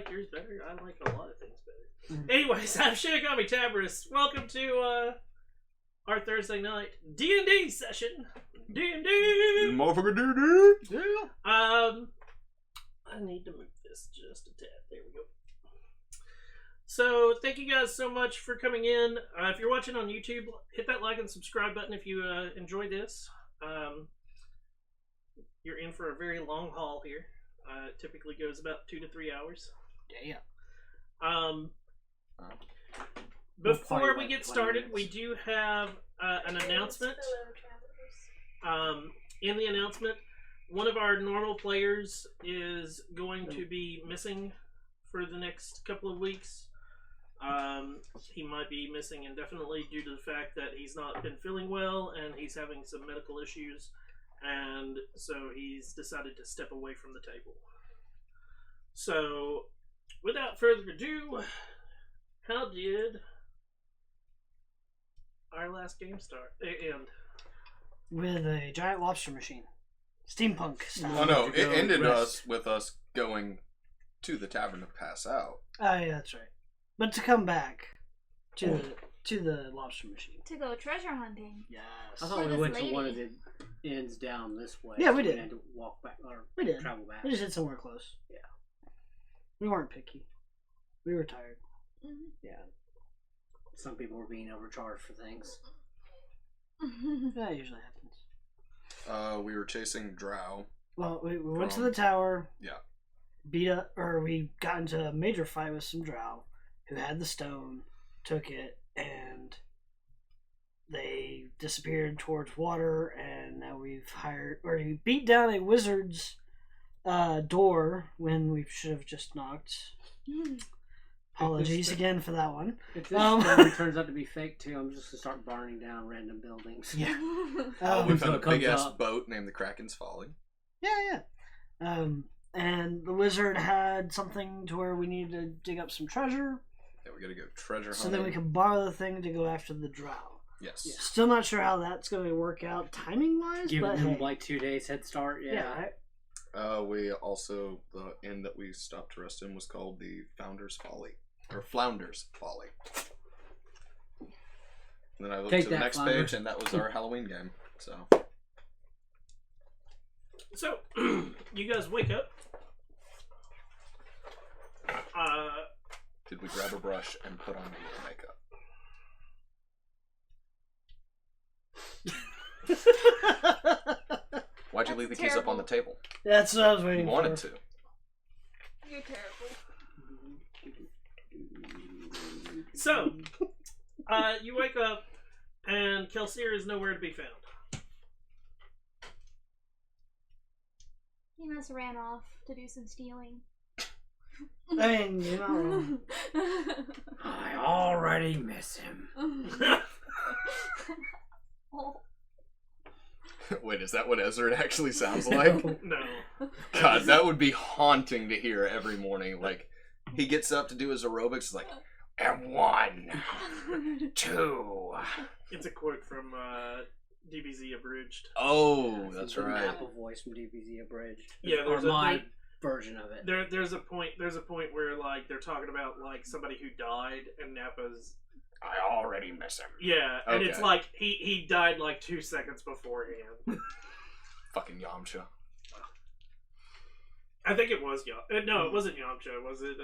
like yours better. I like a lot of things better. Anyways, I'm Shinigami Tabris. Welcome to our Thursday night D&D session. D&D. Motherfucker, D&D. Yeah. I need to move this just a tad. There we go. So, thank you guys so much for coming in. If you're watching on YouTube, hit that like and subscribe button if you enjoy this. You're in for a very long haul here. It typically goes about 2 to 3 hours. Yeah. Before we get started, we do have an announcement. In the announcement, one of our normal players is going to be missing for the next couple of weeks. He might be missing indefinitely due to the fact that he's not been feeling well and he's having some medical issues, and so he's decided to step away from the table. So, without further ado, how did our last game end? With a giant lobster machine. Steampunk style. Oh no, it ended with us going to the tavern to pass out. Oh yeah, that's right. But to come back to the lobster machine. To go treasure hunting. Yes. I thought we went to one of the ends down this way. Yeah, we did. We had to walk back or We did. travel back. We just hit somewhere close. Yeah. We weren't picky. We were tired. Mm-hmm. Yeah. Some people were being overcharged for things. That usually happens. We were chasing Drow. Well, we went to the tower. Yeah. We got into a major fight with some Drow who had the stone, took it, and they disappeared towards water, and now we beat down a wizard's door when we should have just knocked. Apologies again for that one. If this stone turns out to be fake too, I'm just gonna start burning down random buildings. Yeah. We found a it comes big ass up. boat named the Kraken's Folly. Yeah. And the wizard had something to where we needed to dig up some treasure. Yeah, we gotta go treasure hunting. So then we could borrow the thing to go after the drow. Yes. Yeah. Still not sure how that's going to work out timing-wise, Giving but them hey. like 2 days head start. Yeah. Right? We also, the inn that we stopped to rest in was called the Founder's Folly. Or Flounder's Folly. And then I looked Take to the that, next Flounder. page, and that was our Halloween game. So, you guys wake up. Did we grab a brush and put on makeup? Why'd you leave the keys up on the table? That's what I was You waiting wanted for. to. You're terrible. So, you wake up, and Kelsier is nowhere to be found. He must have ran off to do some stealing. I mean, you're not wrong. I already miss him. Oh. Wait, is that what Ezra actually sounds like? No. God, that would be haunting to hear every morning. Like, he gets up to do his aerobics, like, and 1, 2. It's a quote from DBZ Abridged. Oh, that's The right. Apple voice from DBZ Abridged. Yeah, or my version of it. There's a point where like they're talking about like somebody who died, and Nappa's I already miss him. yeah, and it's Okay. like he died like 2 seconds beforehand. Fucking Yamcha. I think it was Yamcha. No, it wasn't Yamcha. Was it?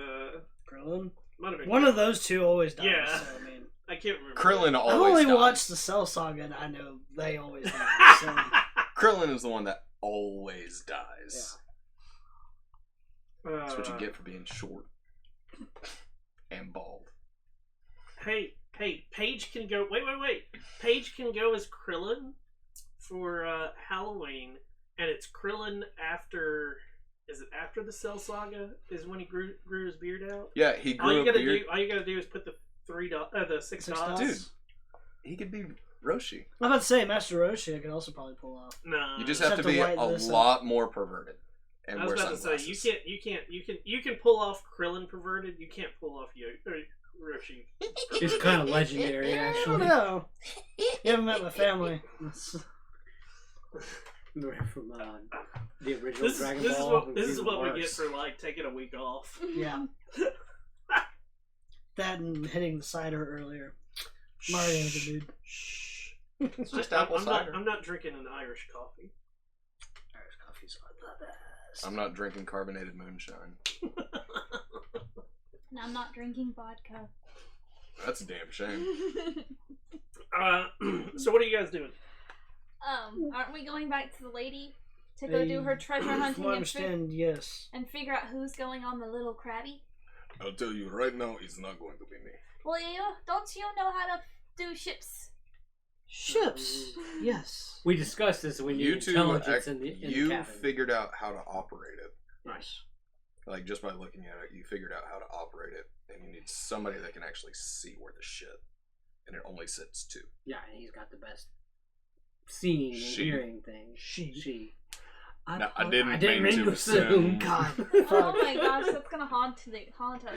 Krillin? Might have been One of those two always dies. Yeah. So, I mean, I can't remember. Krillin I've always only dies. watched the Cell Saga, and I know they always die. So. Krillin is the one that always dies. That's what you get for being short and bald. Hey, Paige can go. Wait. Paige can go as Krillin for Halloween, and it's Krillin after. Is it after the Cell Saga? Is when he grew his beard out? Yeah, he grew a beard. All you gotta do is put the the six dots. Dude, he could be Roshi. I'm about to say Master Roshi I could also probably pull off. No, You just Just have to have to be a whiten this lot more perverted and I was wear about to say sunglasses. you can pull off Krillin perverted. You can't pull off Roshi. It's kind of legendary, I don't actually. know. You haven't met my family. We're from The original Dragon this Ball. this is even what we worse. get for like taking a week off. Yeah. That and hitting the cider earlier. I'm already in a good mood. It's just I'm apple cider. I'm not drinking an Irish coffee. Irish coffees are the best. I'm not drinking carbonated moonshine. And I'm not drinking vodka. That's a damn shame. So what are you guys doing? Aren't we going back to the lady to go do her treasure hunting From what I understand, yes. and figure out who's going on the little crabby? I'll tell you right now, it's not going to be me. Well, don't you know how to do ships? Ships, yes. We discussed this when you two, intelligence in the you cabin. figured out how to operate it. Nice. Like, just by looking at it, you figured out how to operate it. And you need somebody that can actually see where the shit. And it only sits two. Yeah, and he's got the best seeing and She. hearing thing. She. No, I didn't mean mean to to assume. God. Oh Fuck. my gosh, that's gonna haunt us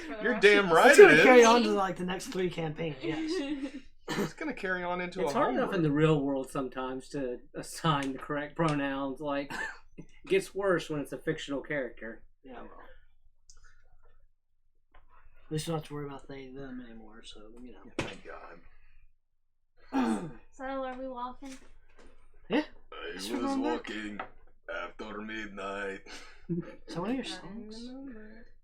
for the You're rest damn of right It's it gonna is. carry on to like the next 3 campaigns, yes. It's gonna carry on into It's a hard enough homework. in the real world sometimes to assign the correct pronouns. Like, it gets worse when it's a fictional character. Yeah, well. At least you don't have to worry about they, them anymore, so, you know. Thank God. So are we walking? I Yes, was we're going back. walking after midnight. Is that one of your songs?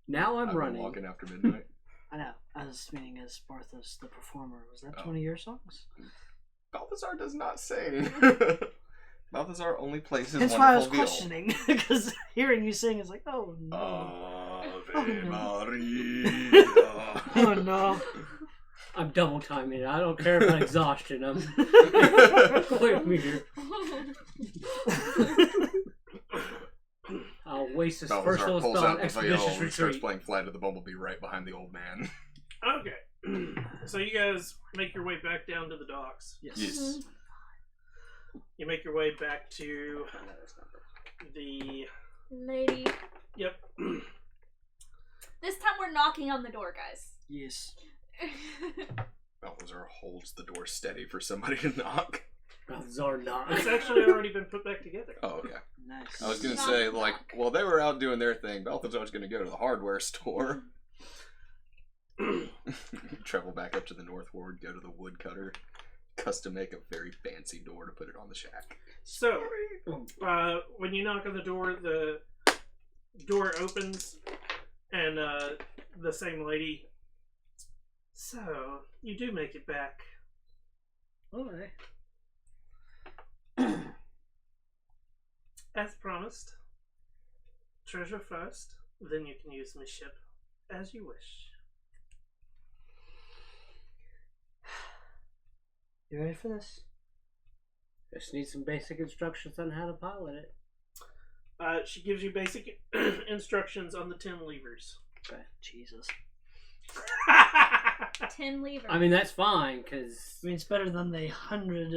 Now I've I'm been running. walking after midnight. I know. I was meaning as Barthos the performer. Was that Oh. one of your songs? Balthazar does not sing. Balthazar only plays his That's why I was wonderful viol. questioning, because hearing you sing is like, oh no. Ave no. Maria. Oh no. I'm double timing it. I don't care about exhaustion. I'm clear meter. I'll waste this first Balthazar little pulls spell on out the viol expeditious and starts retreat. playing Flight of the Bumblebee right behind the old man. Okay. So you guys make your way back down to the docks. Yes. You make your way back to the. Lady. Yep. This time we're knocking on the door, guys. Yes. Balthazar holds the door steady for somebody to knock. Balthazar not. It's actually already been put back together. Oh, okay. Nice. I was gonna Knock, say, knock. like, while they were out doing their thing, Balthazar's gonna go to the hardware store. Travel back up to the North Ward, go to the woodcutter, custom make a very fancy door to put it on the shack. So, when you knock on the door opens, and the same lady. So, you do make it back. Alright. As promised. Treasure first, then you can use my ship as you wish. You ready for this? Just need some basic instructions on how to pilot it. She gives you basic instructions on the 10 levers. Okay. Jesus. 10 levers. I mean, that's fine, because... I mean, it's better than the hundreds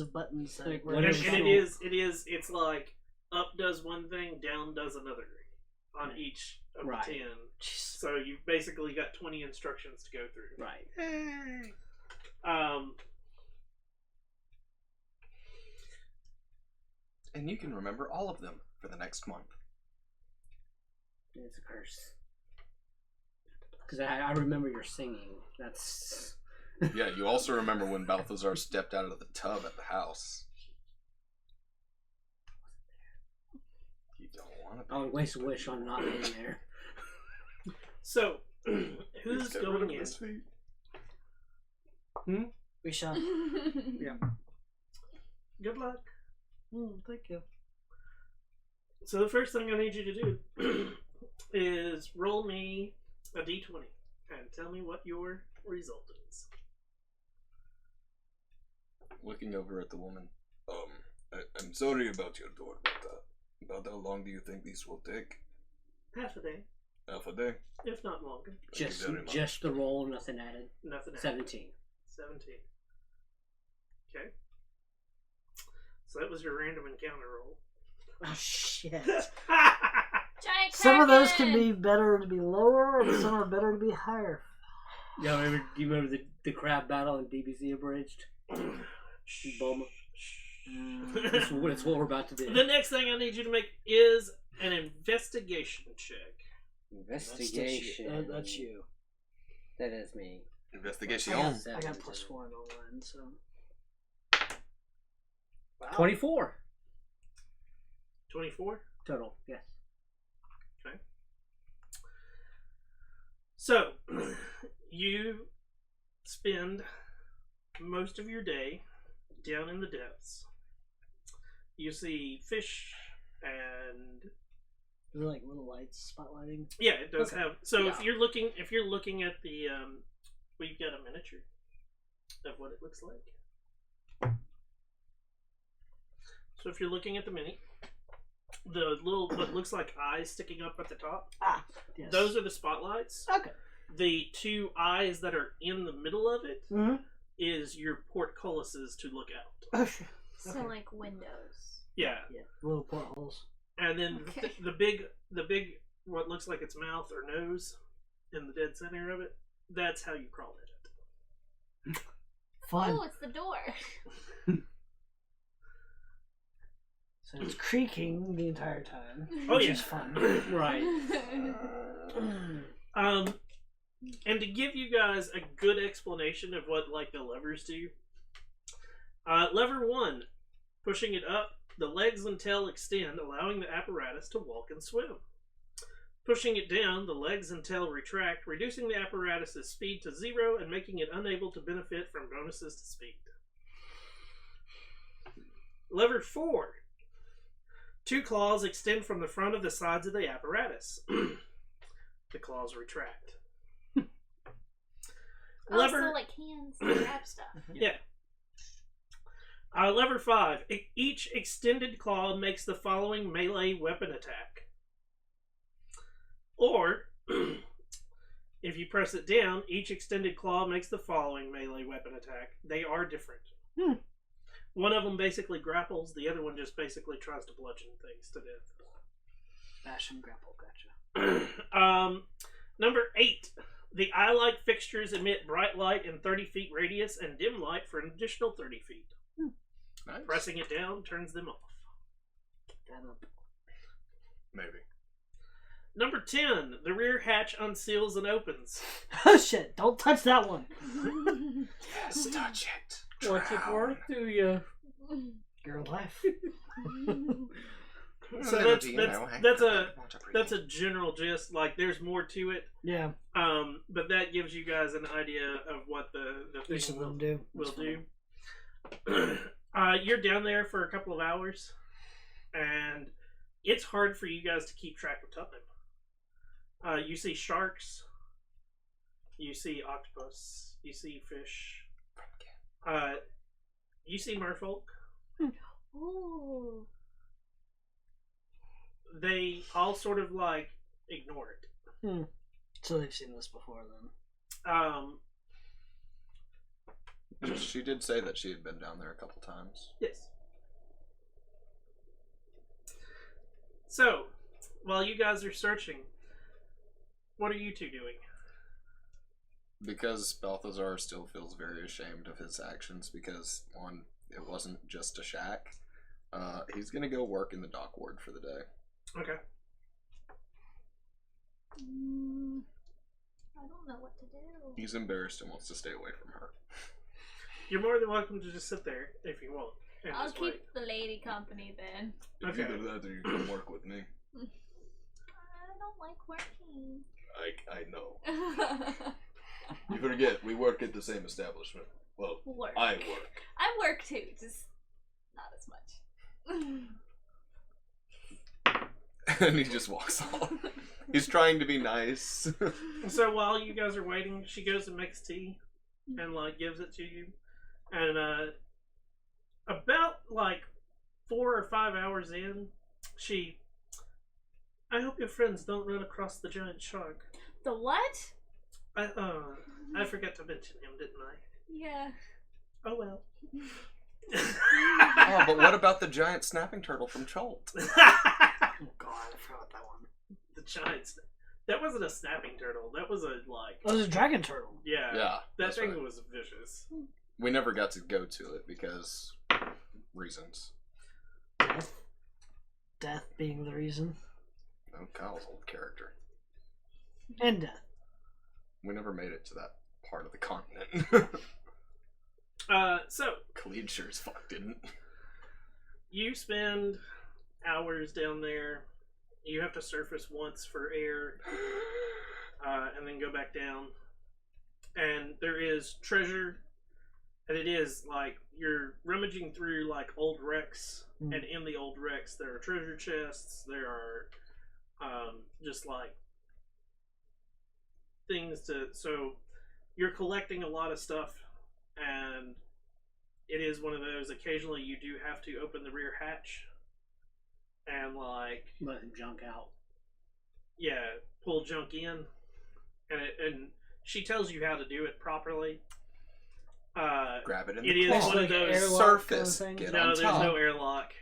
of buttons. That Like, were And, whatever. and it's like up does one thing, down does another on Right. each of Right. the 10. Jeez. So you've basically got 20 instructions to go through. Right. Hey. And you can remember all of them for the next month. It's a curse. Because I remember your singing. That's... Yeah, you also remember when Balthazar stepped out of the tub at the house. You don't want to be. I would waste a wish on not being there. So, who's Get rid going of in? his feet. We shall. Yeah. Good luck. Thank you. So the first thing I need you to do is roll me a d20 and tell me what your result is. Looking over at the woman. I'm sorry about your door, but about how long do you think this will take? Half a day, Half a day? if not longer. Thank Just you very much. the roll, nothing added. Nothing. happened. 17. 17. Okay. So that was your random encounter roll. Oh shit. Giant Some of those can kraken! be better to be lower, and some are better to be higher. Yeah, do you remember the crab battle in DBZ Abridged? Bulma. That's what we're about to do. The next thing I need you to make is an investigation check. Investigation. That's you. That is me. Investigation. I got +1 on mine, so. Wow. 24 24? total. Yes. Okay. So, you spend most of your day down in the depths. You see fish and Is it like little lights spotlighting? yeah, it does Okay. have. So Yeah. if you're looking at the, we've got a miniature of what it looks like. So if you're looking at the mini, the little what looks like eyes sticking up at the top, Ah, yes. those are the spotlights. Okay. The two eyes that are in the middle of it is Mm-hmm. your portcullises to look out. So Okay. like windows. Yeah, Yeah, little portholes. and then Okay. the big what looks like its mouth or nose in the dead center of it. That's how you crawl at it. Fun. Oh, it's the door. So it's creaking the entire time. Oh, which yeah. is fun. Right. And to give you guys a good explanation of what like the levers do, lever 1, pushing it up, the legs and tail extend, allowing the apparatus to walk and swim. Pushing it down, the legs and tail retract, reducing the apparatus's speed to 0 and making it unable to benefit from bonuses to speed. Lever 4. 2 claws extend from the front of the sides of the apparatus. The claws retract. Also, like hands to grab stuff. Yeah. Lever 5. Each extended claw makes the following melee weapon attack. Or, if you press it down, each extended claw makes the following melee weapon attack. They are different. One of them basically grapples, the other one just basically tries to bludgeon things to death. Bash and grapple, gotcha. Number 8. The eye-like fixtures emit bright light in 30 feet radius and dim light for an additional 30 feet. Nice. Pressing it down turns them off. That up. Maybe. Number 10. The rear hatch unseals and opens. Oh shit, don't touch that one. Yes, touch it. What's it worth to you? Your life. So that's a general gist. Like there's more to it. Yeah. But that gives you guys an idea of what the Each thing of them do. will That's do. fine. You're down there for a couple of hours, and it's hard for you guys to keep track of time. You see sharks, you see octopus, you see fish, you see merfolk. Ooh. They all sort of like ignore it. So they've seen this before then. She did say that she had been down there a couple times. Yes. So, while you guys are searching, what are you two doing? Because Balthazar still feels very ashamed of his actions because, one, it wasn't just a shack. He's going to go work in the dock ward for the day. Okay. I don't know what to do. He's embarrassed and wants to stay away from her. You're more than welcome to just sit there if you want. And I'll just keep wait. the lady company then. Okay. Either that or you can work with me. I don't like working. I know. You forget, we work at the same establishment. Well, Work. I work. I work too, just not as much. And he just walks off. He's trying to be nice. So while you guys are waiting, she goes and makes tea and like gives it to you. And about like 4 or 5 hours in, I hope your friends don't run across the giant shark. The what? I forgot to mention him, didn't I? Yeah. Oh well. Oh, but what about the giant snapping turtle from Cholt? Oh god, I forgot that one. The giant. That wasn't a snapping turtle. That was a like. Oh, it was a dragon turtle. Yeah. Yeah, That that's thing right. was vicious. We never got to go to it because reasons. Death being the reason. No, Kyle's old character. And death. We never made it to that part of the continent. So Khalid sure as fuck didn't. you spend hours down there. You have to surface once for air, and then go back down. And there is treasure, and it is like you're rummaging through like old wrecks, and in the old wrecks there are treasure chests. There are just like things to. So you're collecting a lot of stuff, and it is one of those. Occasionally, you do have to open the rear hatch and like let junk out. Yeah, pull junk in, and she tells you how to do it properly. Grab it in It the is claw. one of those Surface. kind of thing? Get No, on there's top. no airlock,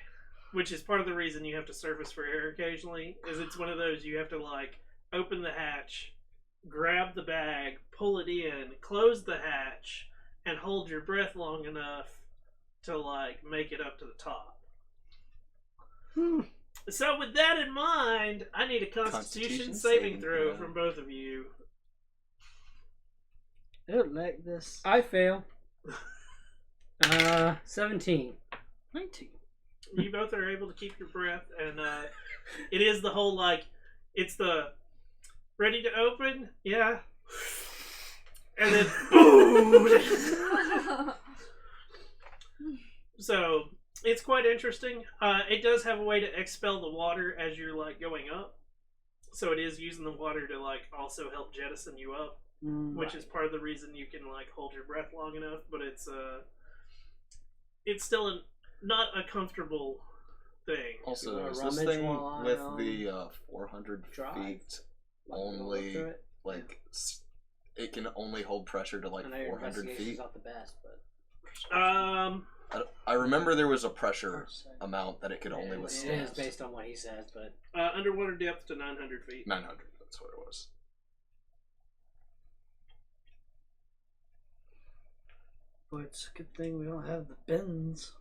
which is part of the reason you have to surface for air occasionally. Is it's one of those you have to like open the hatch, grab the bag, pull it in, close the hatch, and hold your breath long enough to like make it up to the top. So with that in mind, I need a Constitution saving throw from both of you. I don't like this. I fail. 17. 19. You both are able to keep your breath, and it is the whole like, it's the ready to open, yeah, and then boom. So it's quite interesting. It does have a way to expel the water as you're like going up, so it is using the water to like also help jettison you up, which is part of the reason you can like hold your breath long enough. But it's still not a comfortable thing. Also, You wanna is this rummage thing while with I, the 400 drive? feet Like, only, through it? like, it can only hold pressure to like I know your 400 investigation's feet? not the best, but I remember there was a pressure Hard to say. amount that it could only it withstand. is based on what he says. But Underwater depth to 900 feet. 900, that's what it was. Boy, it's a good thing we don't have the bins.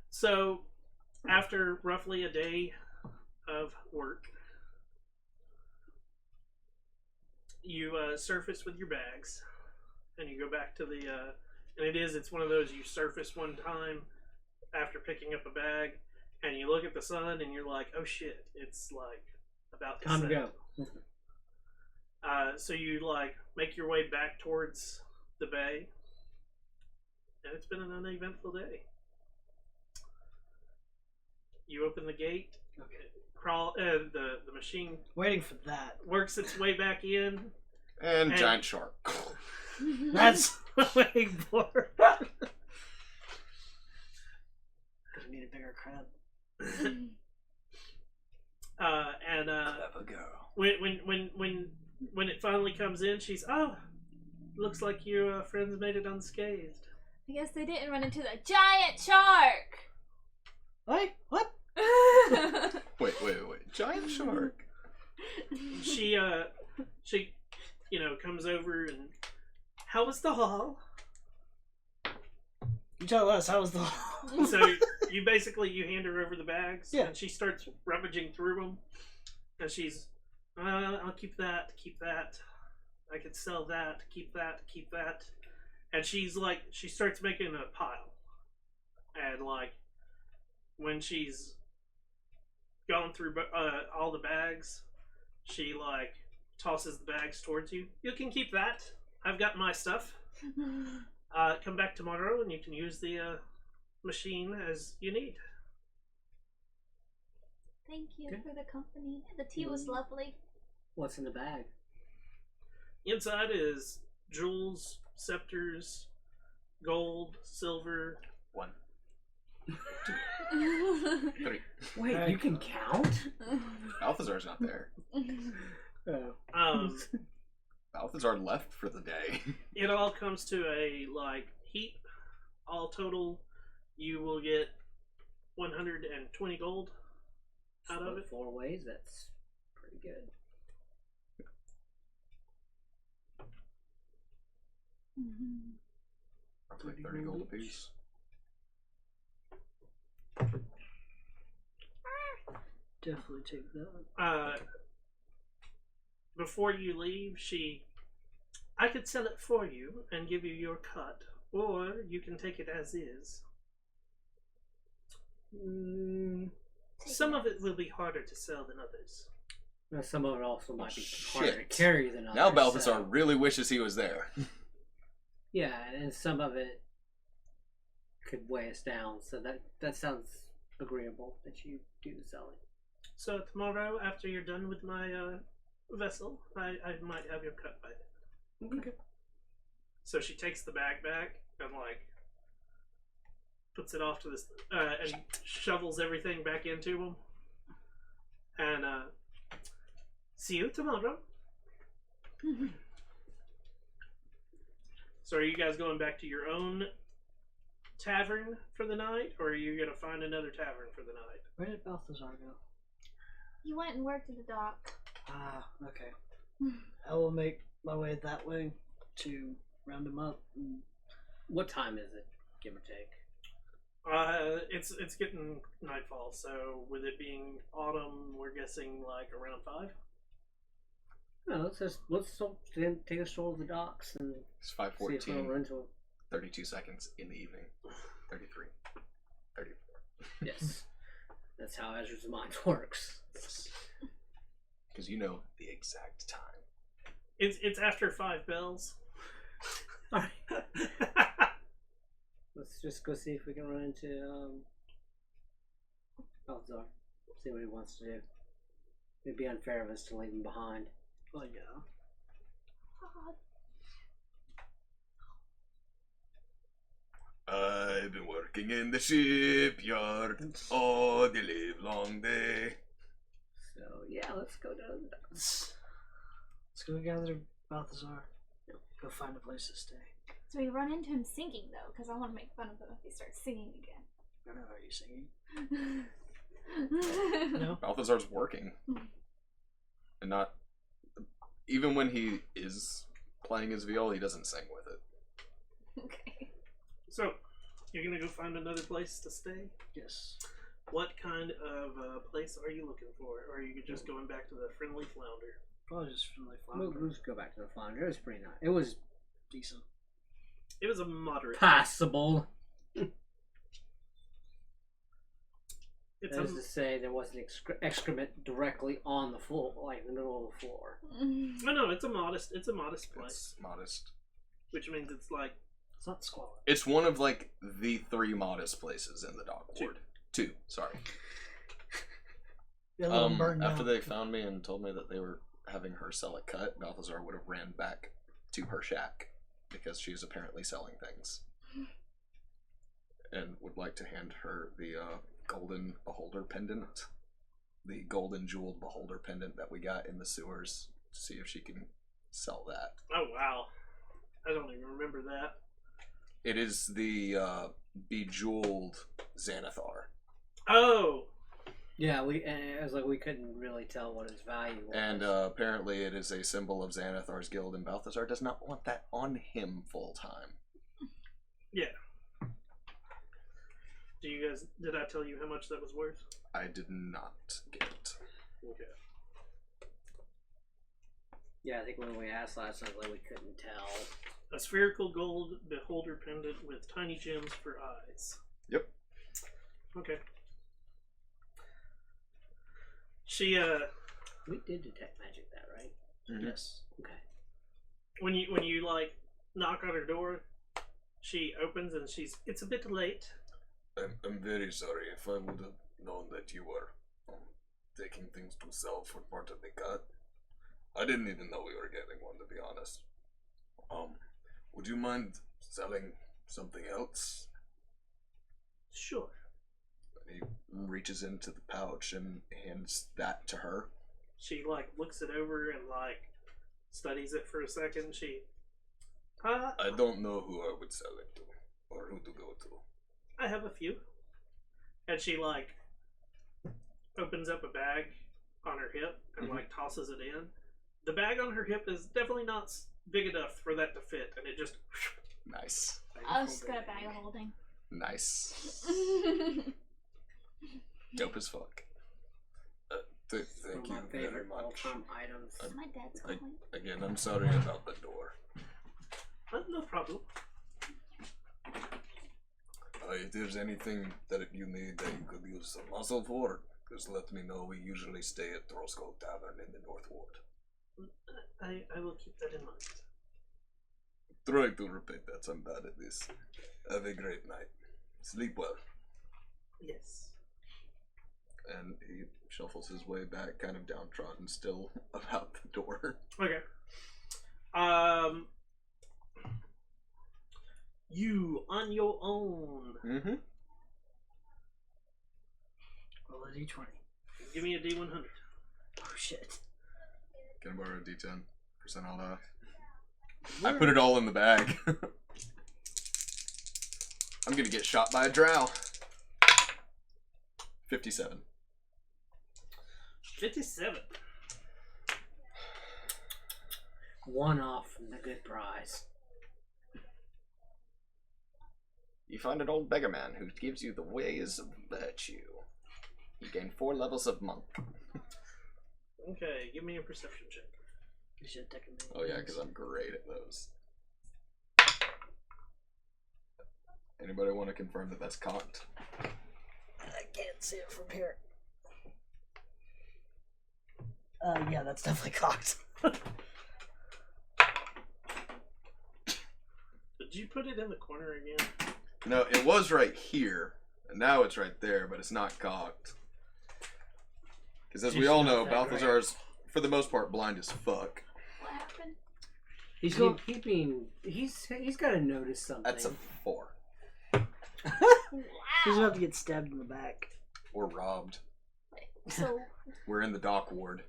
So, after roughly a day of work, you surface with your bags, and you go back to the. And it's one of those you surface one time after picking up a bag, and you look at the sun, and you're like, "Oh shit, it's like about to time to set." go. So you like make your way back towards the bay, and it's been an uneventful day. You open the gate, crawl. The machine Waiting for that. works its way back in. And giant shark. That's what I'm waiting for. Gonna need a bigger crab. Clever girl. When it finally comes in, she's looks like your friends made it unscathed. I guess they didn't run into the giant shark. Wait, what? Wait. Giant shark? She comes over and how was the haul? You tell us, how was the So you hand her over the bags, Yeah. and she starts rummaging through them, and she's, I'll keep that. I could sell that. Keep that. And she's like, she starts making a pile, and like, when she's gone through all the bags, she like tosses the bags towards you. You can keep that. I've got my stuff. Come back tomorrow and you can use the machine as you need. Thank you for the company. The tea was lovely. What's in the bag? Inside is jewels, scepters, gold, silver. 1, 3. Wait, Right. you can count? Balthazar's not there. Oh. Balthazar left for the day. It all comes to a like heap. All total, you will get 120 gold out of it. 4 ways, that's pretty good. Roughly 30 gold apiece. Definitely take that. Before you leave, I could sell it for you and give you your cut, or you can take it as is. Some of it will be harder to sell than others. Now, some of it also might be harder to Shit. carry than others. Now Balthazar so- really wishes he was there. Yeah, and some of it could weigh us down, so that sounds agreeable that you do the selling. So tomorrow, after you're done with my vessel, I might have your cut by then. Okay. So she takes the bag back and puts it off to this and shovels everything back into him. And see you tomorrow. So are you guys going back to your own tavern for the night, or are you gonna find another tavern for the night? Where did Balthazar go? He went and worked at the dock. Ah, okay. I will make my way that way to round him up. What time is it, give or take? It's getting nightfall, so with it being autumn, we're guessing like around 5. No, let's take a stroll to the docks and It's see if we'll 5:14, run into 32 seconds in the evening. 33, 34. Yes, that's how Ezra's mind works. Because you know the exact time. It's after 5 bells. All right, let's just go see if we can run into Balthazar. See what he wants to do. It'd be unfair of us to leave him behind. Well, yeah. I've been working in the shipyard all the live long day. So yeah, let's go down the docks. Let's go gather Balthazar. Go find a place to stay. So we run into him singing though, because I want to make fun of him if he starts singing again. I don't know, are you singing? No? Balthazar's working. And not... Even when he is playing his viol, he doesn't sing with it. Okay. So, you're gonna go find another place to stay? Yes. What kind of place are you looking for? Or are you just going back to the Friendly Flounder? Probably just really We'll fun. just go back to the flounder. It was pretty nice. It was Decent. It was a moderate. passable. It's That is to say, there wasn't excrement directly on the floor, like in the middle of the floor. no, it's a modest place. It's modest. Which means it's like It's not squalid. It's one of like the 3 modest places in the dock ward. 2, sorry. Yeah, let him burn After down. they found me and told me that they were having her sell a cut, Balthazar would have ran back to her shack because she's apparently selling things. And would like to hand her the golden beholder pendant. The golden jeweled beholder pendant that we got in the sewers to see if she can sell that. oh wow. I don't even remember that. It is the bejeweled Xanathar. Oh! Yeah, it was like we couldn't really tell what its value was. And apparently it is a symbol of Xanathar's guild, and Balthazar does not want that on him full time. Yeah. Did I tell you how much that was worth? I did not get it. Okay. Yeah, I think when we asked last time, like we couldn't tell. A spherical gold beholder pendant with tiny gems for eyes. Yep. Okay. She We did detect magic, that right? Mhm. Yes. Okay. when you like knock on her door, she opens and it's a bit late. I'm very sorry. If I would have known that you were taking things to sell for part of the cut, I didn't even know we were getting one, to be honest. Would you mind selling something else? Sure. He reaches into the pouch and hands that to her. She like looks it over and like studies it for a second. I don't know who I would sell it to, or who to go to. I have a few. And she like opens up a bag on her hip and Mhm. like tosses it in. The bag on her hip is definitely not big enough for that to fit, and it just Nice. I was just got a bag of holding. Nice. Dope as fuck. Thank One of you my very favorite much. all-time items. My dad's calling. Again, I'm sorry about the door. No problem. If there's anything that you need that you could use some muscle for, just let me know. We usually stay at Throskull Tavern in the North Ward. I will keep that in mind. Trying to repeat that, I'm bad at this. Have a great night. Sleep well. Yes. And he shuffles his way back, kind of downtrodden still, about the door. Okay. You on your own. Mm-hmm. Roll a d20. Give me a D100. Oh shit. Can I borrow a D10? Percent all that. I put it all in the bag. I'm gonna get shot by a drow. 57. 57. One off from the good prize. You find an old beggar man who gives you the ways of virtue. You gain 4 levels of monk. Okay, give me a perception check. You should take a minute. Oh yeah, because I'm great at those. Anybody want to confirm that that's cocked? I can't see it from here. Yeah, that's definitely cocked. Did you put it in the corner again? No, it was right here, and now it's right there, but it's not cocked. Because as we all know, Balthazar's, for the most part, blind as fuck. What happened? He's got to notice something. That's a 4. He's about to get stabbed in the back. We're robbed. So, We're in the dock ward.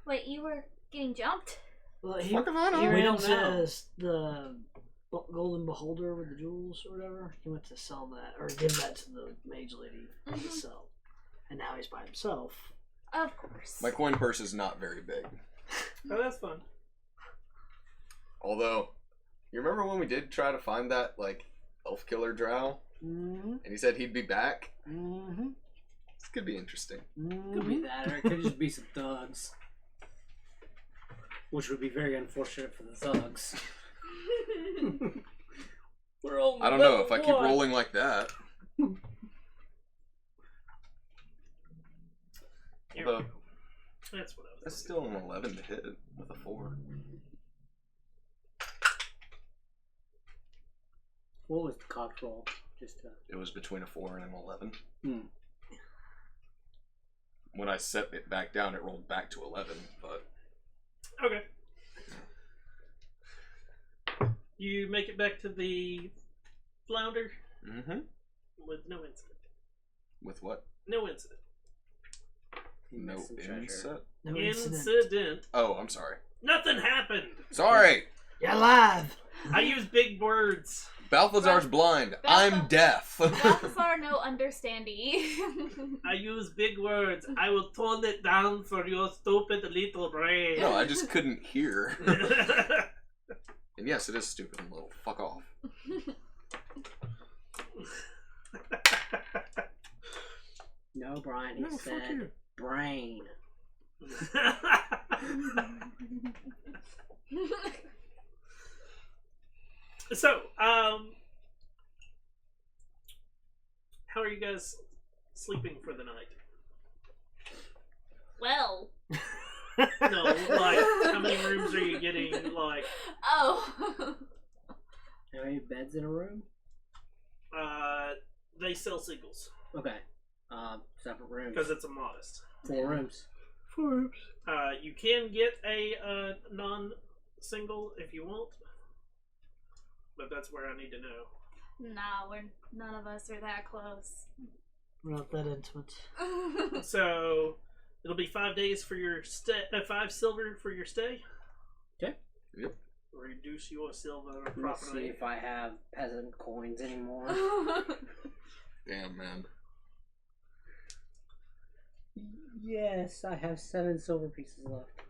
wait, you were getting jumped? Well, he Fuck if I know. ran We don't into know. the golden beholder with the jewels or whatever. He went to sell that, or give that to the mage lady to sell. And now he's by himself. Of course. My coin purse is not very big. Oh, that's fun. Although, you remember when we did try to find that, like, elf killer drow? Mm-hmm. And he said he'd be back? Mm-hmm. This could be interesting. Could be that, or it could just be some thugs. Which would be very unfortunate for the thugs. We're only I don't know, level if I keep 1. rolling like that. Here Although, we go. That's what I was that's still an 11 to hit with a 4. What was the cock roll? Just It was between a 4 and an 11. Hmm. When I set it back down, it rolled back to 11, but... Okay. You make it back to the flounder Mm-hmm. with no incident. With what? No incident. No Missing treasure. inset? No incident. Incident. Oh, I'm sorry. Nothing happened. Sorry! You're alive! I use big words. Balthazar's blind. I'm deaf. Balthazar no understanding. I use big words. I will tone it down for your stupid little brain. No, I just couldn't hear. And yes, it is stupid and little. Fuck off. No, Brian, he No, fuck said you. brain. So, how are you guys sleeping for the night? Well. No, like, how many rooms are you getting? Like, Oh. How many beds in a room? they sell singles Okay. Separate rooms. because it's a modest. 4 rooms. You can get a non-single if you want, but that's where I need to know. Nah, none of us are that close. We're not that intimate. So it'll be 5 days for your stay, 5 silver for your stay. Okay. Yep. Reduce your silver Let me see properly. if I have peasant coins anymore. Damn, man. Yes, I have 7 silver pieces left.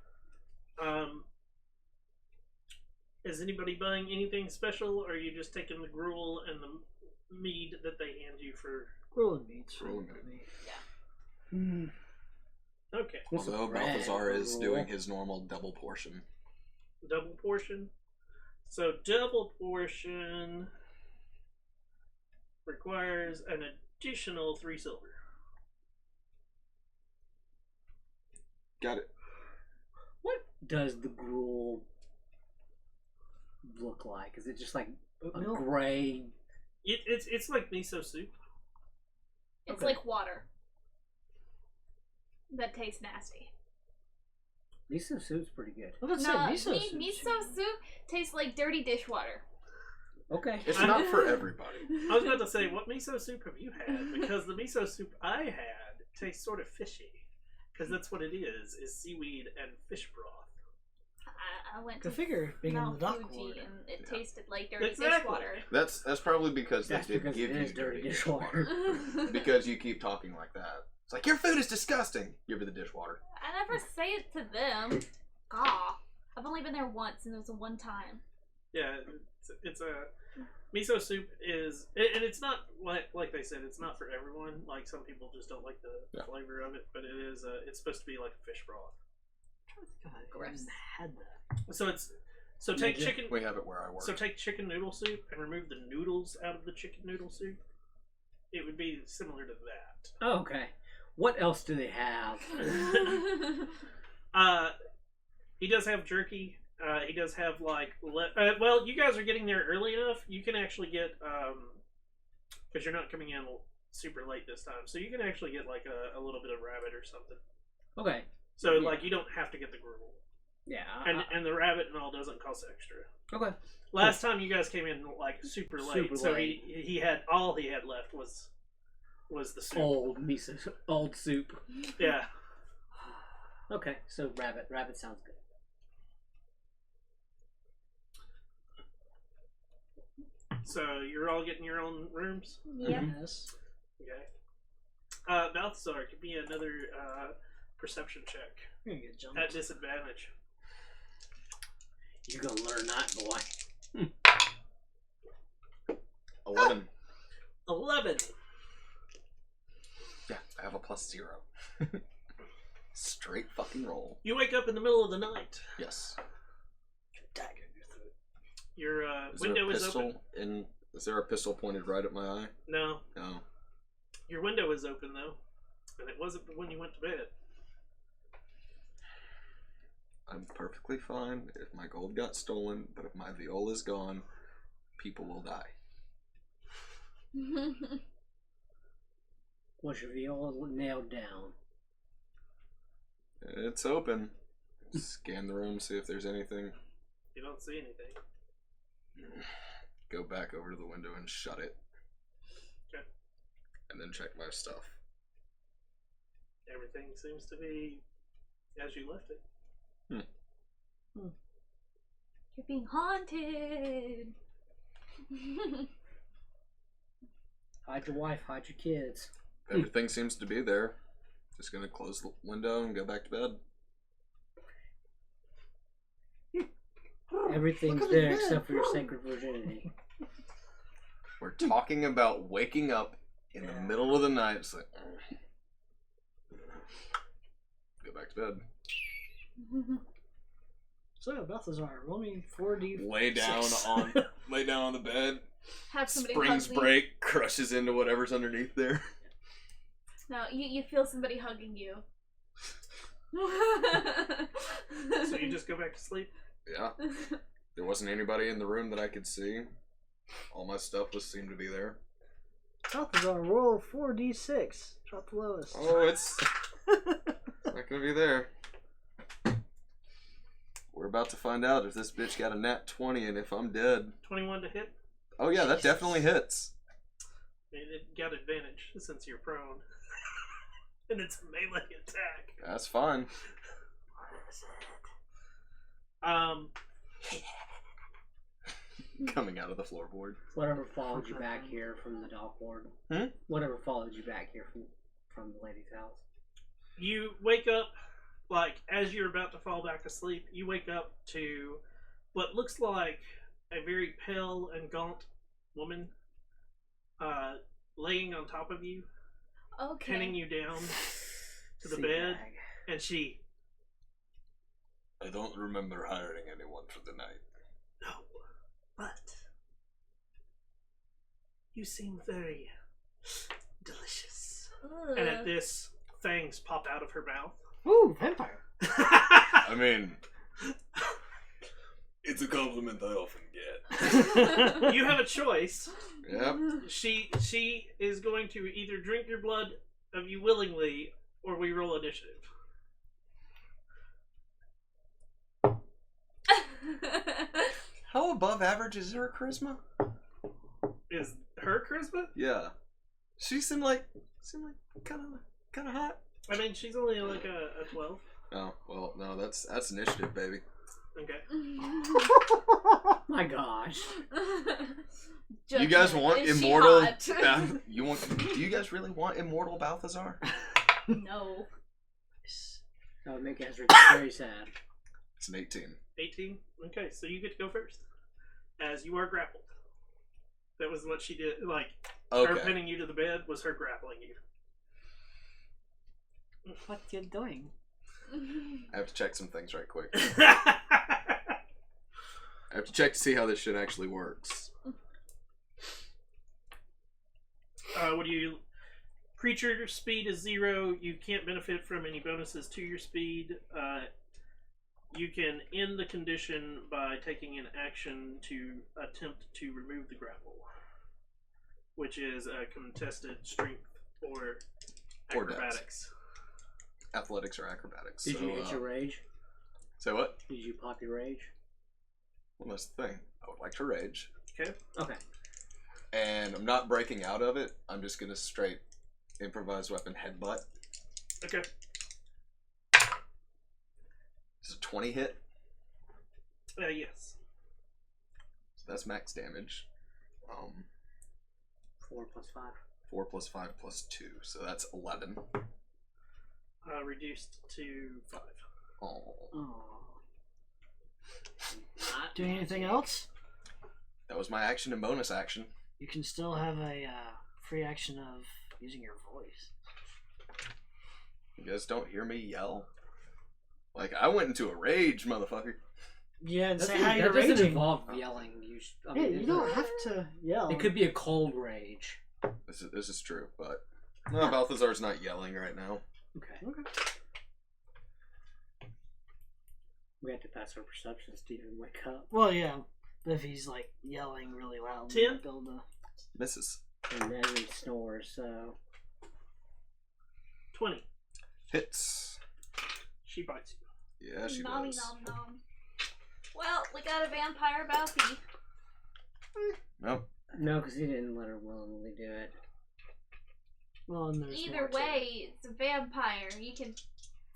Is anybody buying anything special, or are you just taking the gruel and the mead that they hand you for? Gruel and meats. Gruel and meat. Okay. Although Balthazar is doing his normal double portion. Double portion. So double portion requires an additional 3 silver. Got it. What does the gruel look like? Is it just like a gray? It's like miso soup. It's Okay. like water. That tastes nasty. Miso soup's pretty good. I was No, gonna say miso soup. miso soup tastes like dirty dishwater. Okay. It's not for everybody. I was about to say, what miso soup have you had? Because the miso soup I had tastes sort of fishy. Because that's what it is seaweed and fish broth. I went Go to figure, being in the Mount dock Fuji ward. and it tasted like dirty Exactly. dishwater. That's probably because That's they did because give it you is dirty dirty dishwater. dishwater. Because you keep talking like that. It's like, your food is disgusting. Give her the dishwater. I never say it to them. Gah. I've only been there once, and it was a one time. Yeah, it's a miso soup is, and it's not like they said, it's not for everyone. Like some people just don't like the flavor of it, but it is. It's supposed to be like a fish broth. God, I Gross. haven't had that. So take chicken. We have it where I work. So take chicken noodle soup and remove the noodles out of the chicken noodle soup. It would be similar to that. Oh, okay. What else do they have? He does have jerky. He does have like well, you guys are getting there early enough. You can actually get because you're not coming in super late this time, so you can actually get like a little bit of rabbit or something. Okay. So like you don't have to get the gruel, Yeah. and the rabbit and all doesn't cost extra. Okay. Last time you guys came in like super late, Super so late. he had all he had left was the soup. Old soup. Yeah. Okay, so rabbit. Rabbit sounds good. So you're all getting your own rooms. Yep. Yes. Okay. Balthazar, give me another perception check You're gonna get jumped. at disadvantage. You're gonna learn that, boy. 11. 11. Yeah, I have a +0. Straight fucking roll. You wake up in the middle of the night. Yes. Dagger in your throat. Your Is window there a is open. pistol is there a pistol pointed right at my eye? No, No. your window is open though, and it wasn't when you went to bed. I'm perfectly fine if my gold got stolen, but if my Viola's gone, people will die. Was your viola nailed down? It's open. Scan the room, see if there's anything. You don't see anything. Go back over to the window and shut it. Okay. And then check my stuff. Everything seems to be as you left it. You're being haunted. Hide your wife, hide your kids. Everything seems to be there. Just gonna close the window and go back to bed. Everything's Look at there the except for your bed. sacred virginity. We're talking about waking up in the middle of the night. It's like, go back to bed. So, Balthazar, roll me 4D. Lay down on the bed. Have somebody Springs hug me. break, crushes into whatever's underneath there. No, you feel somebody hugging you. So you just go back to sleep. Yeah. There wasn't anybody in the room that I could see. All my stuff seemed to be there. Balthazar, roll 4D6. Drop the lowest. Oh, it's not gonna be there. We're about to find out if this bitch got a nat 20 and if I'm dead. 21 to hit. Oh yeah, that definitely hits. It got advantage since you're prone. And it's a melee attack. That's fine. Coming out of the floorboard. Whatever followed you back here from the dock ward. Whatever followed you back here from the lady's house. You wake up, like, as you're about to fall back asleep, you wake up to what looks like a very pale and gaunt woman laying on top of you, pinning Okay. you down to the Sea bed, bag. and she, I don't remember hiring anyone for the night. no, but you seem very delicious. Ugh. And at this, fangs pop out of her mouth. Ooh, vampire. I mean, it's a compliment I often get. You have a choice. Yep. She is going to either drink your blood of you willingly, or we roll initiative. How above average is her charisma? Is her charisma? Yeah. She seemed like kind of hot. I mean, she's only like a 12. Oh, well, no, that's initiative, baby. Okay. My gosh. You guys Judgment. want Is she immortal? hot? Do you guys really want immortal Balthazar? No. That would make Ezra very sad. It's an 18. 18? Okay, so you get to go first. As you are grappled. That was what she did. Like, her Okay. pinning you to the bed was her grappling you. What you doing? I have to check some things right quick. I have to check to see how this shit actually works. What do you... Creature speed is 0. You can't benefit from any bonuses to your speed. You can end the condition by taking an action to attempt to remove the grapple, which is a contested strength or Or dex. acrobatics. Athletics or acrobatics. Did so, you hit your rage? Say what? Did you pop your rage? Well, that's the thing. I would like to rage. Okay. Okay. And I'm not breaking out of it. I'm just going to straight improvised weapon headbutt. Okay. Is a 20 hit? Yes. So that's max damage. 4 plus 5. 4 plus 5 plus 2. So that's 11. Reduced to 5. Oh. Oh. Doing anything else? That was my action and bonus action. You can still have a free action of using your voice. You guys don't hear me yell? Like, I went into a rage, motherfucker. Yeah, and That say doesn't, how you're that doesn't raging. involve yelling. I Yeah, mean, you it's don't a- have to yell. It could be a cold rage. This is true, but... No, Balthazar's not yelling right now. Okay. Okay. We have to pass our perceptions to even wake up. Well, yeah. But if he's like yelling really loud, 10? build a... Misses. And then we snore, so. 20. Hits. She bites you. Yeah, she Nommy does. nom nom. Well, we got a vampire Balthy. Nope. No, because he didn't let her willingly do it. Well, and there's Either more to way, it's a vampire. You can.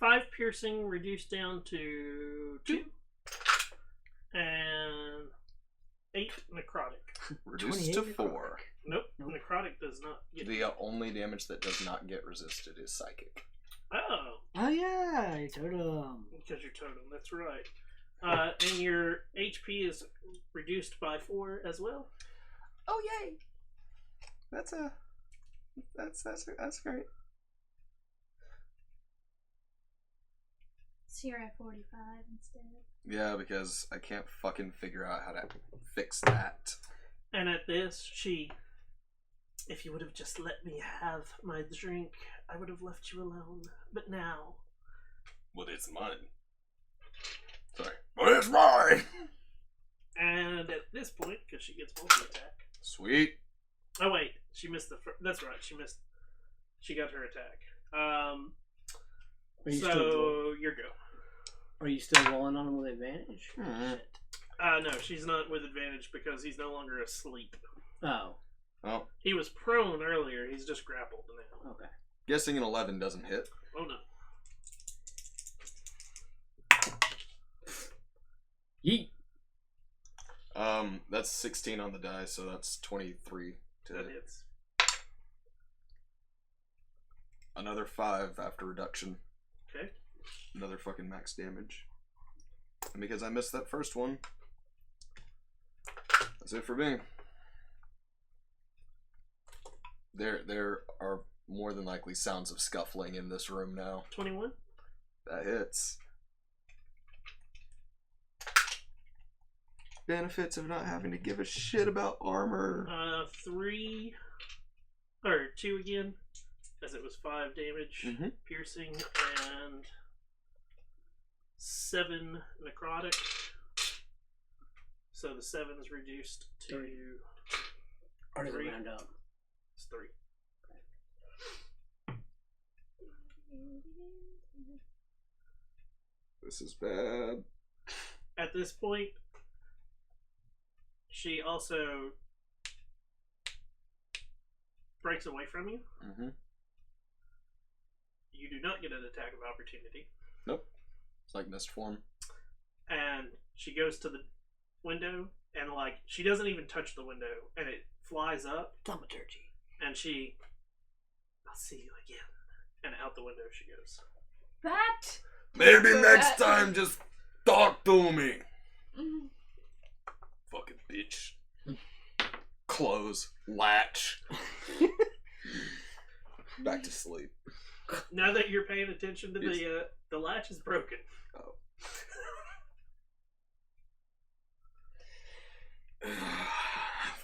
5 piercing reduced down to 2. And 8 necrotic. Reduced 28 to necrotic. 4. Nope. Nope. Necrotic does not get. The only damage that does not get resisted is psychic. Oh, Oh yeah, your totem. because you're totem. That's right. And your HP is reduced by 4 as well. Oh yay! That's great. So you're at 45 instead. Yeah, because I can't fucking figure out how to fix that. And at this, she. If you would have just let me have my drink, I would have left you alone. But now. But it's mine. Sorry. But it's mine! And at this point, because she gets multi attack. Sweet. Oh, wait. She missed the. That's right. She missed. She got her attack. Are you So, still your go. Are you still rolling on him with advantage? Shit. No, she's not with advantage because he's no longer asleep. Oh, Oh, He was prone earlier. He's just grappled now. okay. guessing an 11 doesn't hit. Oh no. Yeet. That's 16 on the die, so that's 23 to That hit. hits. Another 5 after reduction. Okay. Another fucking max damage. And because I missed that first one, That's it for me. There are more than likely sounds of scuffling in this room now. 21. That hits. Benefits of not having to give a shit about armor. 3 or 2 again, as it was 5 damage, piercing, and 7 necrotic. So the 7 is reduced to 3. Or does it 3. round up? It's 3. This is bad. At this point, she also breaks away from you. You do not get an attack of opportunity. Nope. It's like mist form. And she goes to the window, and like she doesn't even touch the window, and it flies up. Thaumaturgy. And she, I'll see you again. And out the window she goes. That. Maybe next time, just talk to me. Fucking bitch. Close. Latch. Back to sleep. Now that you're paying attention to the latch is broken. Oh.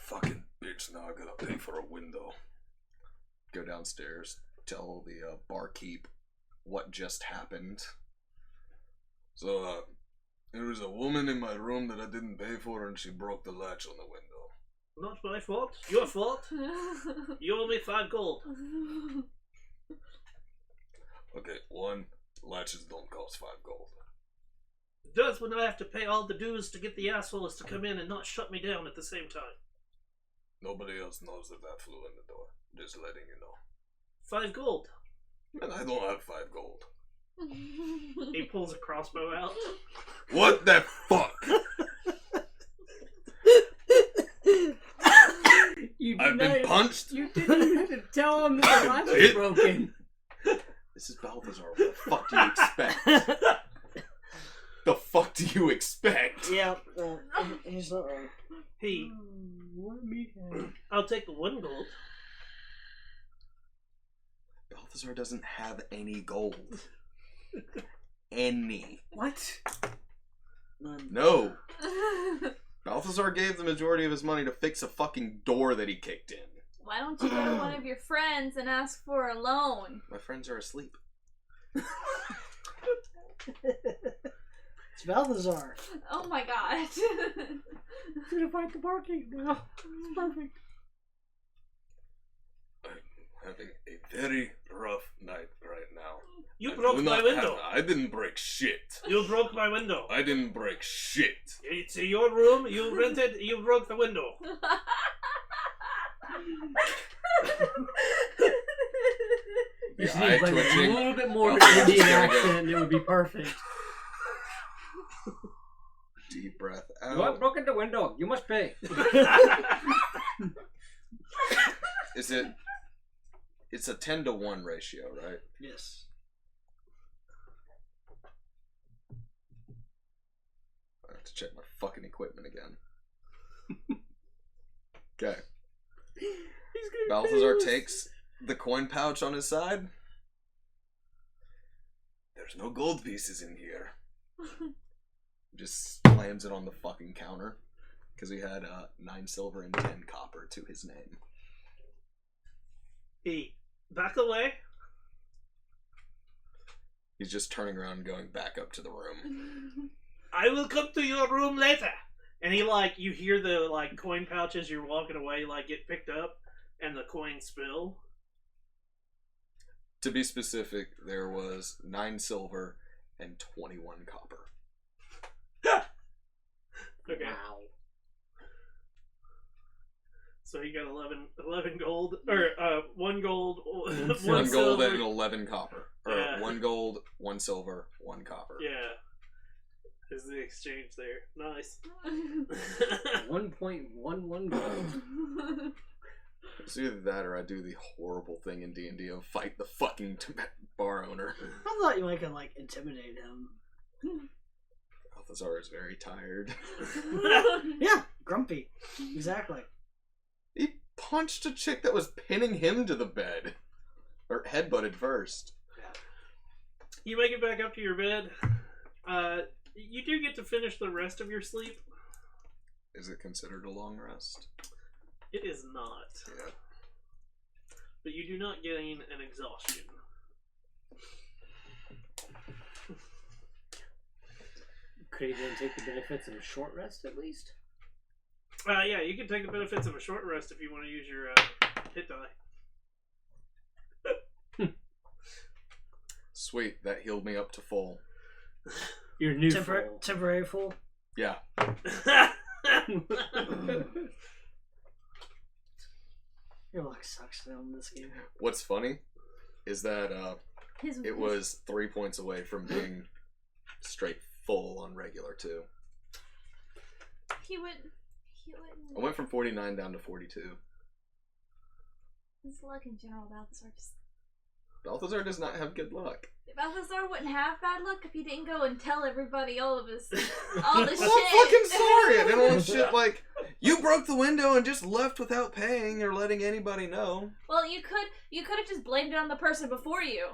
Fucking bitch, now I gotta pay for a window. Go downstairs, tell the barkeep what just happened. So, there was a woman in my room that I didn't pay for, and she broke the latch on the window. Not my fault. Your fault. You owe me 5 gold. Okay, 1, latches don't cost 5 gold. It does when I have to pay all the dues to get the assholes to come in and not shut me down at the same time. Nobody else knows that flew in the door. Just letting you know. 5 gold. Man, I don't have 5 gold. He pulls a crossbow out. What the fuck? I've been punched? You didn't even have to tell him that the latch was broken. This is Balthazar. What the fuck do you expect? The fuck do you expect? Yeah, he's not wrong. He. I'll take the 1 gold. Balthazar doesn't have any gold. Any. What? None. No. Balthazar gave the majority of his money to fix a fucking door that he kicked in. Why don't you go to one of your friends and ask for a loan? My friends are asleep. It's Balthazar. Oh my god. I'm gonna fight the barkeep now. It's perfect. I'm having a very rough night right now. You broke my window. I didn't break shit. You broke my window. I didn't break shit. It's your room. You rented. You broke the window. You just Eye need like a twitching. little bit more of Oh, an Indian there we go. accent and it would be perfect. Deep breath You have out. broken the window. You must pay. Is it? It's a 10-to-1 ratio, right? Yes. I have to check my fucking equipment again. Okay. Balthazar takes the coin pouch on his side. There's no gold pieces in here. Just slams it on the fucking counter. Because he had 9 silver and 10 copper to his name. He back away. He's just turning around and going back up to the room. I will come to your room later. And he you hear the coin pouch as you're walking away get picked up and the coins spill. To be specific, there was 9 silver and 21 copper. Okay. Wow. So he got 11 gold, or 1 gold, 1 1 gold silver. and 11 copper. Or Yeah. 1 gold, 1 silver, 1 copper. Yeah. Is the exchange there. Nice. 1.11 gold. It's either that or I do the horrible thing in D&D of fight the fucking bar owner. I thought you might could intimidate him. Balthazar is very tired. Yeah, grumpy. Exactly. He punched a chick that was pinning him to the bed. Or headbutted first. You make it back up to your bed. You do get to finish the rest of your sleep. Is it considered a long rest? It is not. Yeah. But you do not gain an exhaustion. Could he then take the benefits of a short rest at least? Yeah, you can take the benefits of a short rest if you want to use your hit die. Sweet, that healed me up to full. Your new Temporary full. Yeah. Your luck sucks in this game. What's funny is that it was 3 points away from being straight full on regular too. He wouldn't. I went from 49 down to 42. His luck in general, Balthazar does not have good luck. Balthazar wouldn't have bad luck if he didn't go and tell everybody all the shit. I'm fucking sorry. I didn't want shit like, you broke the window and just left without paying or letting anybody know. Well, you could have just blamed it on the person before you.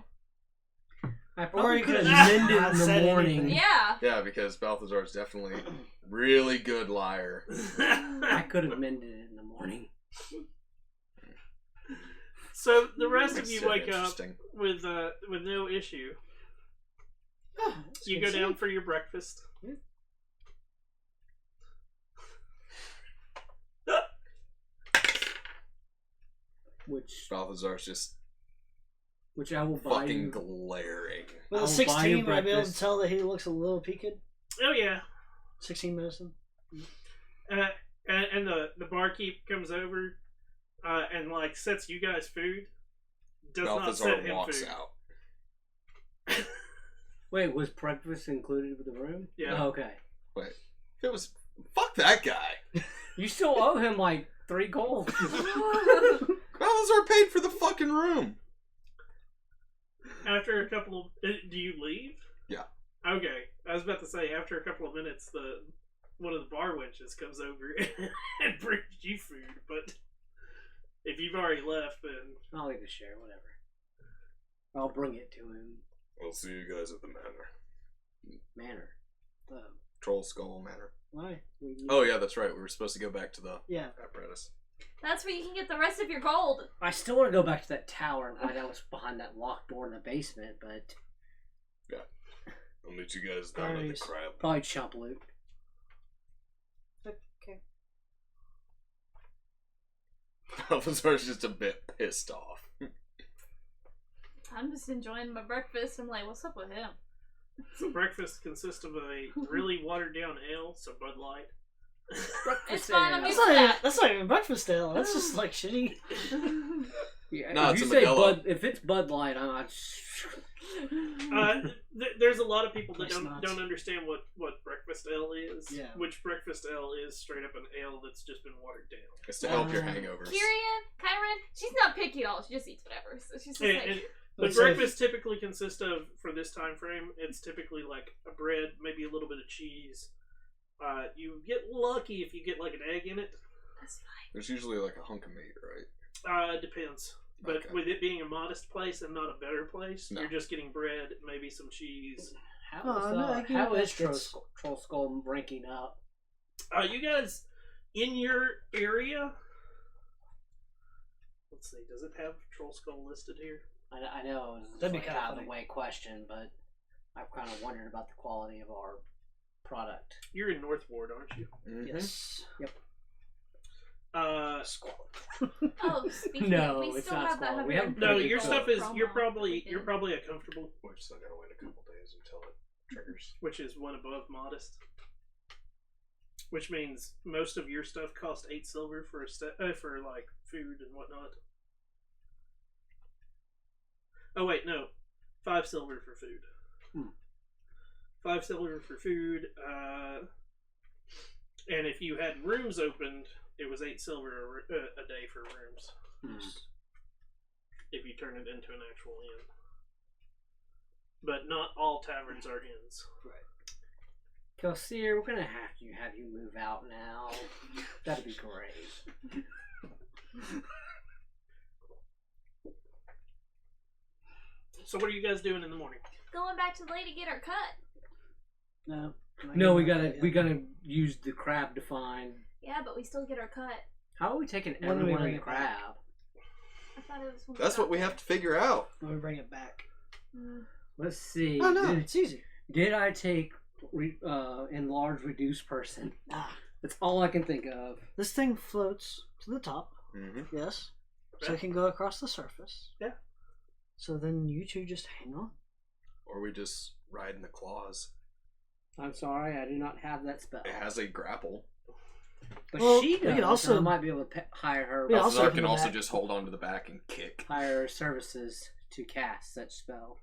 I Or probably you could could've have just mended not in the said morning. anything. Yeah. Yeah, because Balthazar is definitely really good liar. I could have mended it in the morning. So the rest of That's you so wake up interesting. with no issue. You go down for your breakfast. Balthazar's just Which I will buy fucking you. glaring. With I'll a buy 16, you would I be able to breakfast. tell that he looks a little peaked? Oh yeah. 16 medicine. And the barkeep comes over and like sets you guys food. Does not Balthazar set him walks food. out. Wait, was breakfast included with the room? Yeah. Oh, okay. Wait, it was fuck that guy. You still owe him like 3 gold. Balthazar paid for the fucking room. After a couple of, do you leave? Yeah. Okay, I was about to say after a couple of minutes, one of the bar wenches comes over and brings you food. But if you've already left, then I'll leave a share, whatever. I'll bring it to him. We'll see you guys at the manor. Manor. Troll Skull Manor. Why? Oh yeah, that's right. We were supposed to go back to the Yeah. apparatus. That's where you can get the rest of your gold. I still want to go back to that tower and find out what's behind that locked door in the basement, but I'll meet you guys down at the Nice. crab. probably chump loot. Okay. Balthazar's just a bit pissed off. I'm just enjoying my breakfast. I'm like, what's up with him? so breakfast consists of a really watered down ale, so Bud Light. It's fine. I'm ale. used to that. That's not even breakfast ale. That's just like shitty. Yeah, No, if it's you a say Modelo. if it's Bud Light, I'm not. There's a lot of people that It's don't not. don't understand what breakfast ale is. Yeah. Which breakfast ale is straight up an ale that's just been watered down. It's to help your hangovers. Kyron, she's not picky at all. She just eats whatever. So she's just And, like, and But the so- breakfast typically consists of, for this time frame, it's typically like a bread, maybe a little bit of cheese. You get lucky if you get like an egg in it. that's fine. There's usually like a hunk of meat, right? Depends. But Okay. with it being a modest place and not a better place, No. you're just getting bread, maybe some cheese. How Oh, is, no, I give how you is biscuits. Troll Skull ranking up? You guys, in your area, let's see, does it have Troll Skull listed here? I know it's That'd be like kinda out of funny. the way question, but I've kind of wondered about the quality of our product. You're in North Ward, aren't you? Mm-hmm. Yes. Oh, speaking No, of, we it's still not have that squalor. We haven't No, Pretty your cool. stuff is promo you're probably weekend. at comfortable, We're still gonna wait a couple days until it triggers. which is one above modest. Which means most of your stuff cost 8 silver for for like food and whatnot. Oh wait, no, 5 silver for food. 5 silver for food. And if you had rooms opened, it was 8 silver a day for rooms. If you turn it into an actual inn. But not all taverns are inns. Kelsir, we're gonna have you move out now. That'd be great. So what are you guys doing in the morning? Going back to the lady to get her cut. No. No, we gotta use the crab to find. Yeah, but we still get our cut. How are we taking When do we everyone bring in the it back? crab? I thought it was when That's what we have to figure out. When we bring it back. Let's see. Oh no, it's easy. Did I take enlarge reduce person? Ah, That's all I can think of. this thing floats to the top. Mm-hmm. Yes. So it can go across the surface. Yeah. So then you two just hang on. Or we just ride in the claws. I'm sorry, I do not have that spell. It has a grapple. But Well, she we could does. also- So I might be able to hire her. We also Balthazar can can go also back. just hold on to the back and kick. Hire her services to cast such spell.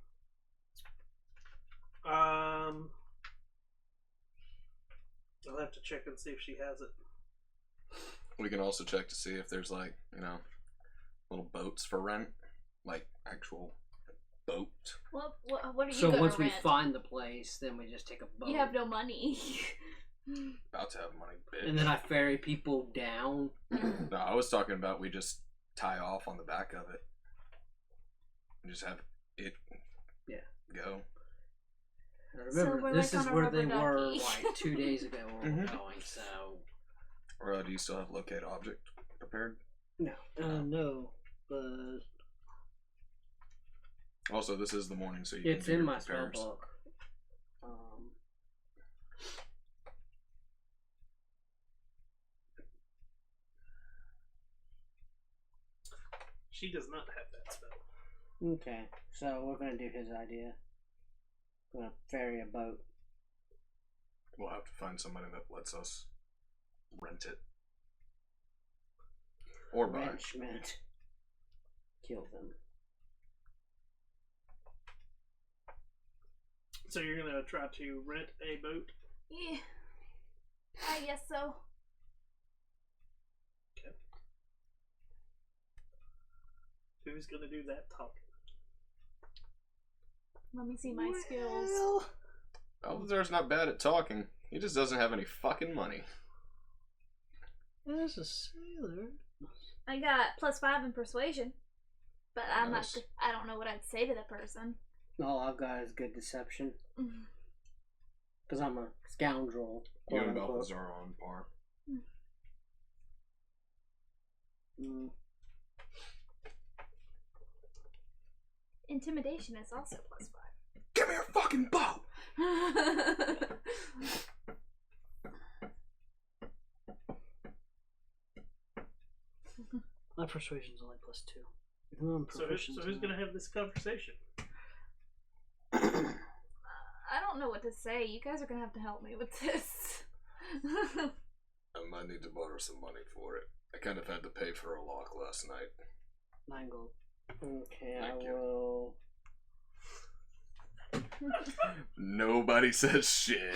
I'll have to check and see if she has it. We can also check to see if there's like, little boats for rent. Like actual boat. What are you So gonna once we rent? find the place, then we just take a boat. You have no money. About to have money, bitch. And then I ferry people down. No, I was talking about we just tie off on the back of it. And just have it go. Remember, we're this like is on a where they rubber were ducky. like 2 days ago when we're Mhm. going, so. Or do you still have locate object prepared? No. No, but Also, this is the morning, so you It's can do in your my spell repairs. book. She does not have that spell. Okay, so we're gonna do his idea. We're gonna ferry a boat. We'll have to find somebody that lets us rent it. Or buy. Ranchment. Kill them. So you're gonna try to rent a boat? Yeah, I guess so. Who's gonna do that talking? Let me see my skills. Well, Balthazar's not bad at talking. He just doesn't have any fucking money. as a sailor. I got +5 in persuasion, but I'm Nice. not. I don't know what I'd say to the person. All I've got is good deception. Because I'm a scoundrel. You quote and unquote. Balthazar are on par. Mm. Intimidation is also +5. Give me your fucking boat! My persuasion's only +2. Even though I'm So proficient. who's gonna have this conversation? I don't know what to say. You guys are gonna have to help me with this. I might need to borrow some money for it. I kind of had to pay for a lock last night. 9 gold. Okay, Thank I you. will. Nobody says shit.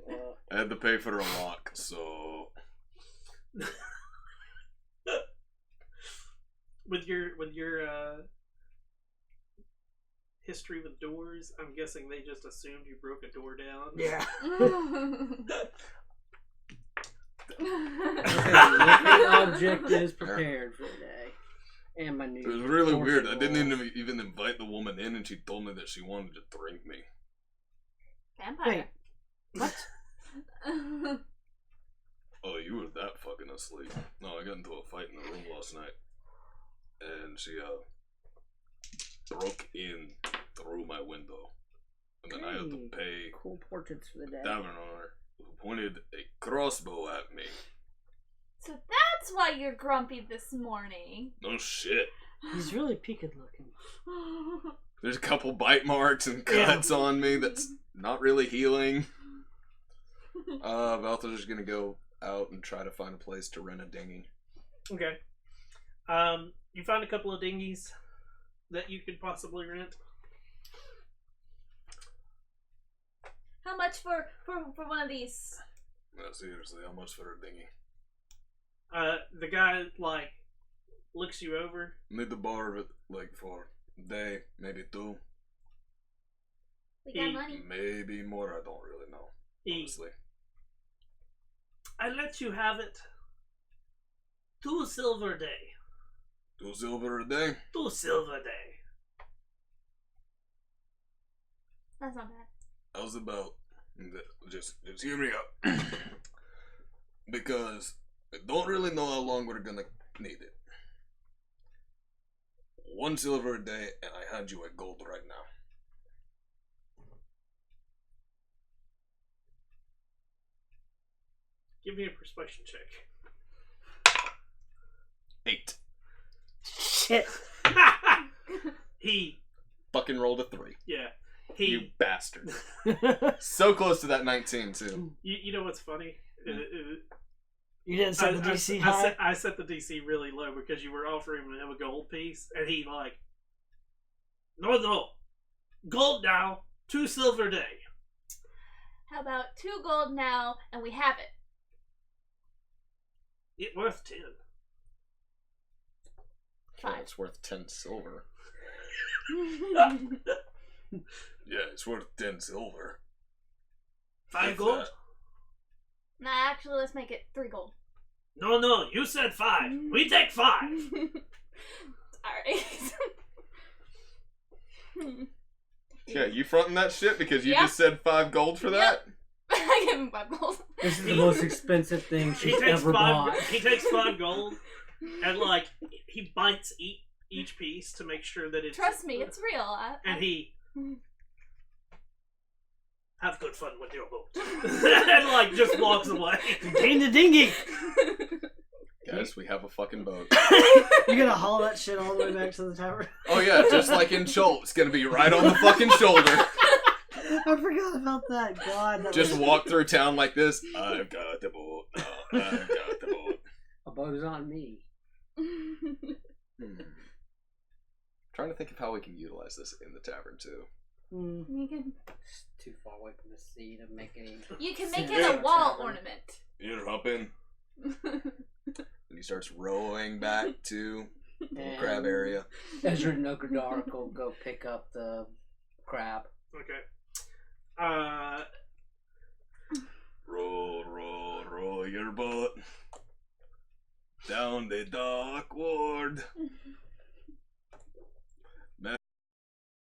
Well, I had to pay for a lock, so With your history with doors, I'm guessing they just assumed you broke a door down. Yeah. the object is prepared for the day. And my new. it was really weird. I fortune didn't roll. even invite the woman in, and she told me that she wanted to drink me. Vampire. What? Oh, you were that fucking asleep. No, I got into a fight in the room last night, and she broke in through my window, and then I had to Hey. pay Cool portraits for the day. tavern owner who pointed a crossbow at me. So that's why you're grumpy this morning. No shit. He's really peaked looking. There's a couple bite marks and cuts on me that's not really healing. Balthazar's gonna go out and try to find a place to rent a dinghy. Okay. You find a couple of dinghies that you could possibly rent. How much for one of these? No, seriously, how much for a dinghy? The guy looks you over. Need to borrow it like for a day, maybe 2. We got money. Maybe more, I don't really know. Honestly. I let you have it. 2 silver a day. 2 silver a day? 2 silver a day. That's not bad. How's about just hear me out. Because I don't really know how long we're gonna need it. 1 silver a day, and I hand you a gold right now. Give me a persuasion check. 8. Shit. He, Fucking rolled a 3. yeah. You He, bastard. So close to that 19 too. you know what's funny? You didn't set the DC high? I set the DC really low because you were offering him a gold piece, and he like, no, gold now, 2 silver a day. How about 2 gold now, and we have it? It worth 10. Well, it's worth 10 silver. Yeah, it's worth 10 silver. 5 If gold? that. Nah, actually, let's make it 3 gold. No, you said 5. We take 5. Alright. Yeah, you fronting that shit because you Yep. just said 5 gold for that? I give him 5 gold. This is the most expensive thing He she's takes ever bought. 5. He takes 5 gold, and like he bites each piece to make sure that it's. Trust me, it's real. And he have good fun with your boat, and like just walks away. Gain the dinghy! Guys, we have a fucking boat. You're gonna haul that shit all the way back to the tower? Oh yeah, just like in Chult, it's gonna be right on the fucking shoulder. I forgot about that. God. That Just was... walk through town like this. I've got the boat. I've got the boat. A boat is on me. Trying to think of how we can utilize this in the tavern too. You can It's too far away from the sea to make any. make sense. it a wall ornament. Here, hop in. And he starts rowing back to the And crab area. Ezra and Nogradar will go pick up the crab. Okay. Row your boat down the dock ward.